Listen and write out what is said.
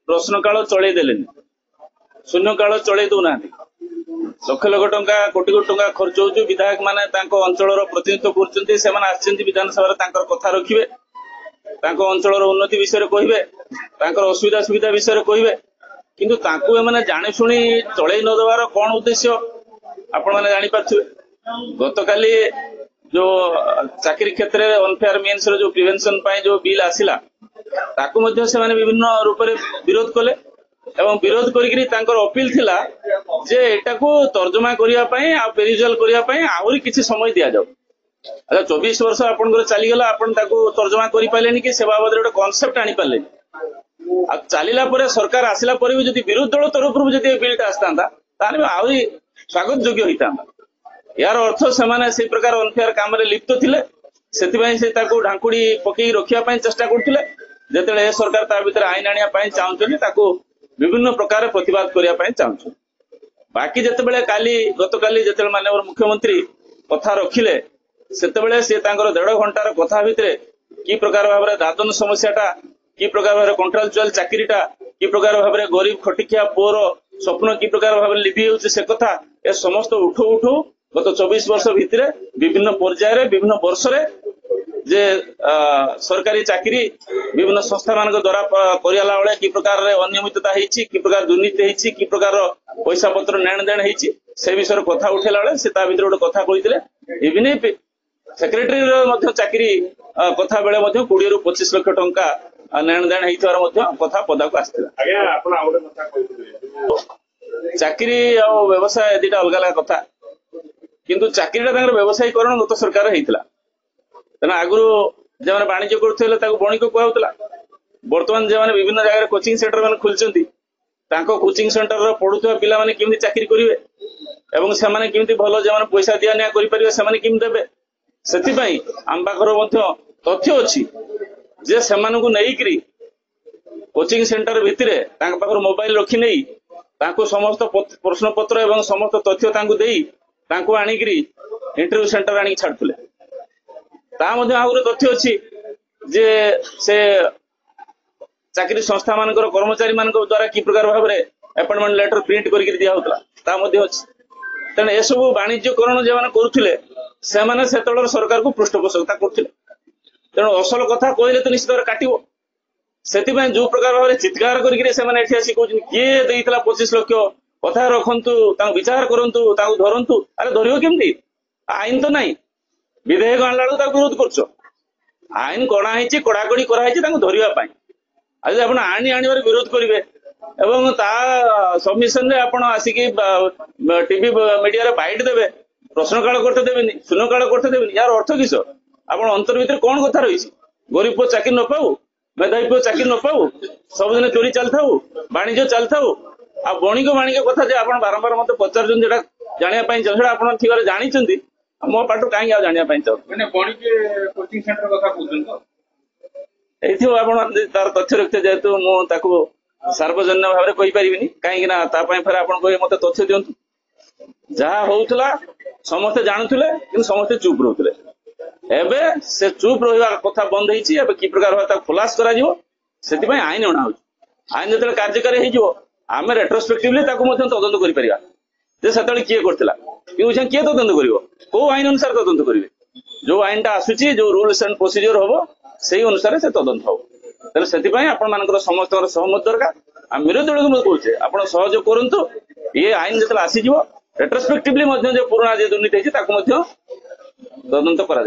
प्रश्नकाल चलई देले शून्यकाल चलई दौना लक्ष लक्ष टंका कोटी कोटी टंका खर्च हो विधायक माने अंचल प्रतिनिधित्व कर विधानसभा कथा रखिए अंचल उन्नति विषय कहे असुविधा सुविधा विषय कहे किंतु एमाने जानी शुणी चलई न देवार कौन उद्देश्य आपण मैंने जापारे गत काली जो चाकरी क्षेत्र में अनफेयर मीन्स जो प्रिवेंशन जो बिल आसिला ताकू विभिन्न रूप से विरोध कले एवं विरोध करी अपील थिला जे एटाकू तर्जमा करने पेरिजुआल करने आहरी किसी समय दि जाऊ। अच्छा 24 वर्ष आपन चलीगला आपन तर्जमा कर कि से बाबद गोटे कनसेप्ट आनी पारे चलला सरकार आसला भी जब विरोधी दल तरफ बिलटा आसता आहरी स्वागत योग्य होता यार अर्थ से प्रकार अनफेयर काम लिप्त थिले से ढांकुड़ी पकई रखापी चेष्टा करते जिते सरकार ता भीतर आईन आने चाहते विभिन्न प्रकार प्रतिवाद करने चाहते बाकी जिते काली गत काली जिते माननीय मुख्यमंत्री कथा रखिले से 1.5 घंटार कथा भितर कि प्रकार भाव दादन समस्याटा कि प्रकार भाव कंट्राक्चुअल चाकरीटा कि प्रकार भाव गरीब खटिकिया पुअर स्वप्न कि प्रकार भाव लिभि होउछि से कथा ए समस्त उठू उठू गत 24 वर्ष भितर विभिन्न पर्यायर विभिन्न वर्ष जे सरकारी चाकरी विभिन्न संस्था मान द्वारा करियाला बेले कि प्रकार अनियमितता होइछि कि प्रकार दुर्नीति होइछि कि प्रकार पैसा पत्र नेण देण होइछि से विषय कथा उठेला बेले से ता भितर गोटे कथा कहितले इवन सेक्रेटरी रो चाकरी कथा बेले 20 ରୁ 25 लाख टंका नेण देण होइथार कथा पदा को आस्थिला आज्ञा आपण आ गोटे कथा कहितले चाकरी आ व्यवसाय दिटा अलग अलग कथा किंतु चाकरीटा व्यवसायीकरण गत सरकार होता तेना आगु जो वाणिज्य करुले बणिक कहला बर्तमान जो विभिन्न जगह कोचिंग सेंटर मान खोलती कोचिंग सेंटर पढ़ुवा पिला माने केमती चाकरी करेंगे एवं से केमती भल जो पैसा दिया निया करेंगे केमती देवे से आम पाखर तथ्य अच्छी जे से नहीं कोचिंग सेंटर भितर पाखर मोबाइल रखी नहीं समस्त प्रश्न पत्र एवं समस्त तथ्य आनिकी इंटरव्यू सेंटर आनी छाड़ुले आहुरी तथ्य अच्छी जे से चाकरी संस्था मान कर्मचारी मान द्वारा कि प्रकार भाव में अपॉइंटमेंट लेटर प्रिंट करके दिया होता तेना यह सब वाणिज्यकरण जो करुले से सरकार को पृष्ठपोषकता करते तेणु असल कथा कहले तो निश्चित काटो से जो प्रकार भाव में चित्कार करके आसी कहते किए देता 25 लाख कथा रखु विचार करूँ धरतु अरे धर केमती आईन तो नहीं विधेयक आणला विरोध कर आईन कणाई कड़ाकड़ी कराई धरवाई आज आप आईन आने विरोध करेंगे एवं सबमिशन आसिक टीवी मीडिया बाइट देवे प्रश्नकाल करते देवेनि शून्यकाल करते देवेनि यार अर्थ किस आप अंतर भितर कौन कथा रही गरीब पुओ चाकरी न पाऊ मेधावी पुओ चाकरी न पाऊ सबुदिन चोरी चलता वाणिज्य चलता आ बणिक बाणिक कथा जो आप बारंबार मत पचार जानापी चाहते आप ठीक जानी मो पाटू कहीं जानापी चाहते तार तथ्य रखते जेहेतु मुझे सार्वजनिक भाव में कहीपरि कहीं फिर आप मत तथ्य दिंतु जहा होता समस्ते जानूले कि समस्ते चुप रोते एबे से चुप रहा कथा बंद हो कि प्रकार भाव खुलास कर आईन अणा आईन जो कार्यकारी हो आम रेट्रोस्पेक्टिवली तदंत कर किए करता किए तदंत कर कौ आईन अनुसार तदंत करेंगे जो आईन टा आसूची जो रूल्स एंड प्रोसीजर हम से अनुसार से तदंत हम तेना से आप समस्त सहमत दरकार आ विरोधी दल को कहे आप सहयोग करूँ ये आईन जो आसीज रेट्रोस्पेक्टिवली जो पुराना जो दुर्नीति तदंत कर